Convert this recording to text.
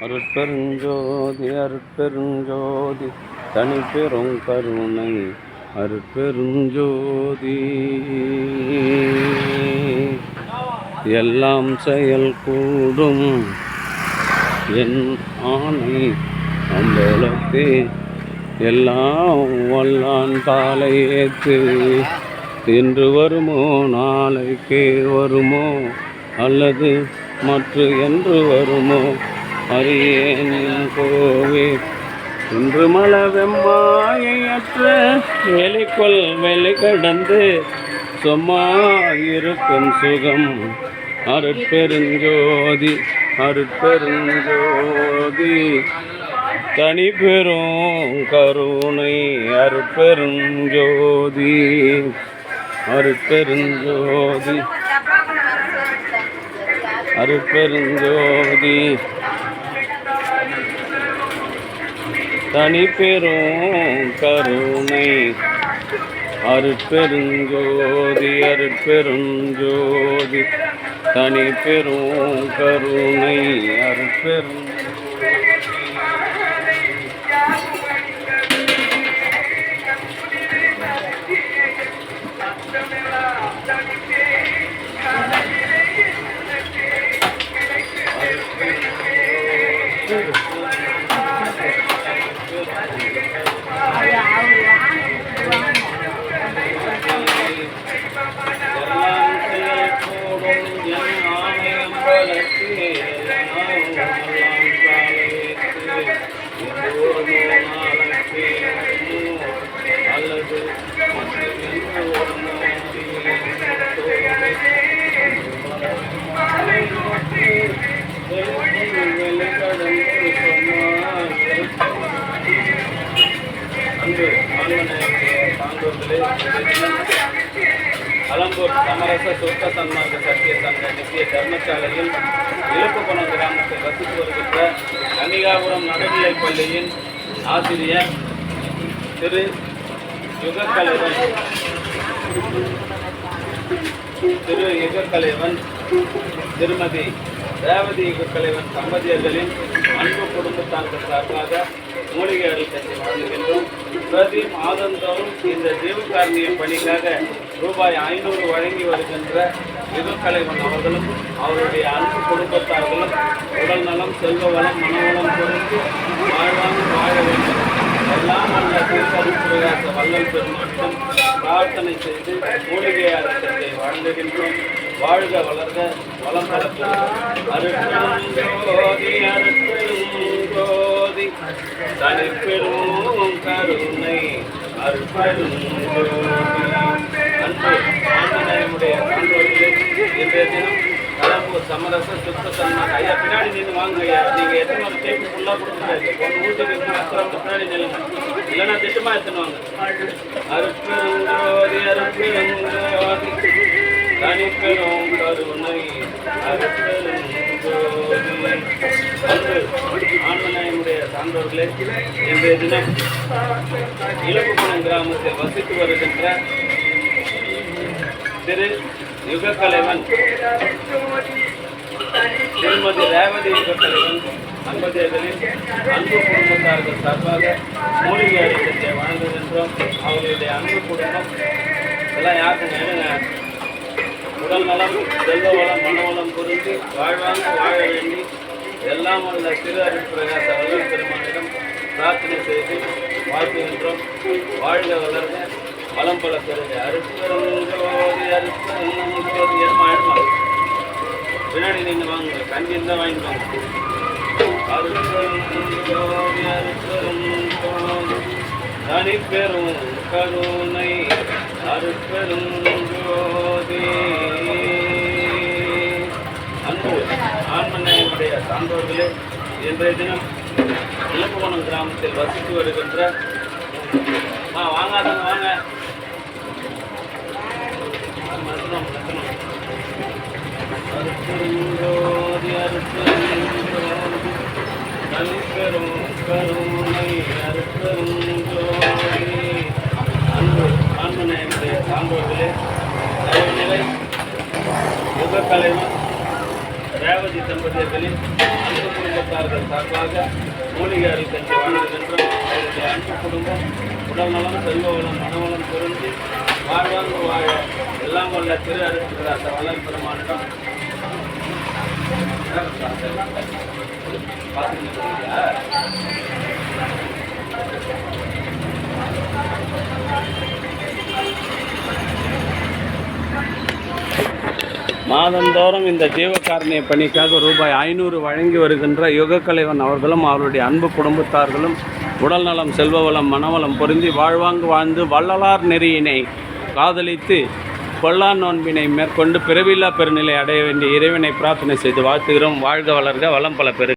அருட்பெருஞ்சோதி அருட்பெருஞ்சோதி தனிப்பெரும் கருணை அருட்பெருஞ்சோதி. எல்லாம் செயல் கூடும் என் ஆணை அம்பலத்தே எல்லாம் வல்லான் காலை ஏற்று இன்று வருமோ நாளைக்கே வருமோ அல்லது மற்ற என்று வருமோ அறியேன் கோவே. இன்று மல வெம்மாயற்ற வெளிக்கொள் வெளி கடந்து சும்மா இருக்கும் சுகம் அருட்பெருஞ்சோதி அருட்பெருஞ்சோதி தனி பெரும் கருணை அருட்பெருஞ்சோதி அருட்பெருஞ்சோதி அருட்பெருஞ்சோதி தனி பெரும் கருணை அருட்பெருஞ்சோதி அருட்பெருஞ்சோதி தனி பெரும் கருணை அருட்பெரும் அலம்பூர் சமரச சுத்த சன்மார்க்க சத்திய சங்க நித்திய தர்மசாலையில் இலக்குப்பணம் கிராமத்தில் வசித்து வருகின்ற கன்னிகாபுரம் நடுநிலைப் பள்ளியின் ஆசிரியர் திரு யுகக்கலைவன் திருமதி ரேவதி யுகக்கலைவன் தம்பதியர்களின் அன்பு குடும்பத்தார்கள் சார்பாக மூலிகை அடித்தத்தை வழங்குகின்றோம். பிரதி மாதந்தோறும் இந்த ஜீவகாரணிய பணிக்காக ரூபாய் 500 வழங்கி வருகின்ற யுகக்கலைவன் அவர்களும் அவருடைய அன்பு குடும்பத்தார்களும் உடல் நலம் செல்வ வளம் மனவளம் குறித்து வாழ்வாங்க வாழ வேண்டும். எல்லாம் நல்ல திருக்கருப்பிரகாச வள்ளல் பெருமாட்டம் பிரார்த்தனை செய்து மூலிகை அடித்தத்தை வழங்குகின்றோம். வாழ்க வளர்க வளம் வளர்க்க அருட்பெருஞ்சோதி அருட்பெருஞ்சோதி தனி பெரும் கருணை அருட்பெருஞ்சோதி. அன்பு ஆஞ்சநேயனுடைய சான்றோர்களே, இன்றைய தினம் அலம்பூர் சமரச சுத்த சன்மார்க்க ஐயா பின்னாடி நின்று வாங்க ஐயா. நீங்கள் எத்தனை ஒரு டேப்பு ஃபுல்லாக கொடுத்துருக்காரு ஒன்று வீட்டுக்கு அப்புறம் பின்னாடி நில்லுங்க, இல்லைன்னா திட்டமாக எடுத்துன்னு அருட்பெருஞ்சோதி அருட்பெருஞ்சோதி தனி பெரும் கருணை அருட்பெருஞ்சோதி. அன்பு ஆன்மநாயனுடைய சான்றோர்களே, இன்றைய தினம் இலக்குப்பணம் கிராமத்தில் வசித்து வருகின்ற திரு யுகக்கலைவன் திருமதி ரேவதி யுகக்கலைவன் தம்பதியர்களின் அன்பு குடும்பத்தார்கள் சார்பாக மூலிகை அடித்தத்தை வழங்குகின்றோம். அவர்களுடைய அன்பு குடும்பம் எல்லாம் யாருக்கும் எழுங்க உடல் நலம் செல்வ வளம் மனவளம் புரிந்து வாழ்வாங்க வாழ வேண்டி எல்லாம் உள்ள திரு அருட்பிரகாச வள்ளல் பெருமானிடம் பிரார்த்தனை செய்து வாழ்த்துகின்றோம். வாழ்க வளர்க வளம் பல பெறுங்க அருட்பெருஞ்சோதி அருட்பெருஞ்சோதி. எழுமா பின்னாடி நீங்கள் வாங்க, கண்டிப்பாக தான் வாங்கிக்குவாங்க. அருட்பெருஞ்சோதி அருட்பெருஞ்சோதி தனி பெரும் கருணை அருட்பெருஞ்சோதி. அன்பு ஆன்மநாயனுடைய சான்றோர்களே, இன்றைய தினம் இலக்குப்பணம் கிராமத்தில் வசித்து வருகின்ற வாங்காதவங்க வாங்க அருட்பெருஞ்சோதி அருட்பெருஞ்சோதி தனி பெரும் கருணை அருட்பெருஞ்சோதி. அன்பு ஆன்மநாயனுடைய சான்றோர்களே, யுகக்கலைவன் ரேவதி தம்பதியர்களின் அன்பு குடும்பத்தார்கள் சார்பாக மூலிகை அரிசி வழங்குகின்றோம். அவருடைய அன்பு குடும்பம் உடல்நலம், செல்வவளம், மனவளம் பொருந்தி வாழ்வாங்கு வாழ எல்லாம் வல்ல திரு அருட்பெருமான் வளர் பெருமானிடம் மாதந்தோறும் இந்த ஜீவகாருண்ய பணிக்காக ரூபாய் 500 வழங்கி வருகின்ற யுகக்கலைவன் அவர்களும் அவருடைய அன்பு குடும்பத்தார்களும் உடல்நலம், செல்வவளம், மனவளம் பொருந்தி வாழ்வாங்கு வாழ்ந்து வள்ளலார் நெறியினை காதலித்து கொல்லா நோன்பினை மேற்கொண்டு பிறவில்லா பெருநிலை அடைய வேண்டிய இறைவனை பிரார்த்தனை செய்து வாழ்த்துகிறோம். வாழ்க வளர்க, வளம் பல பெரு.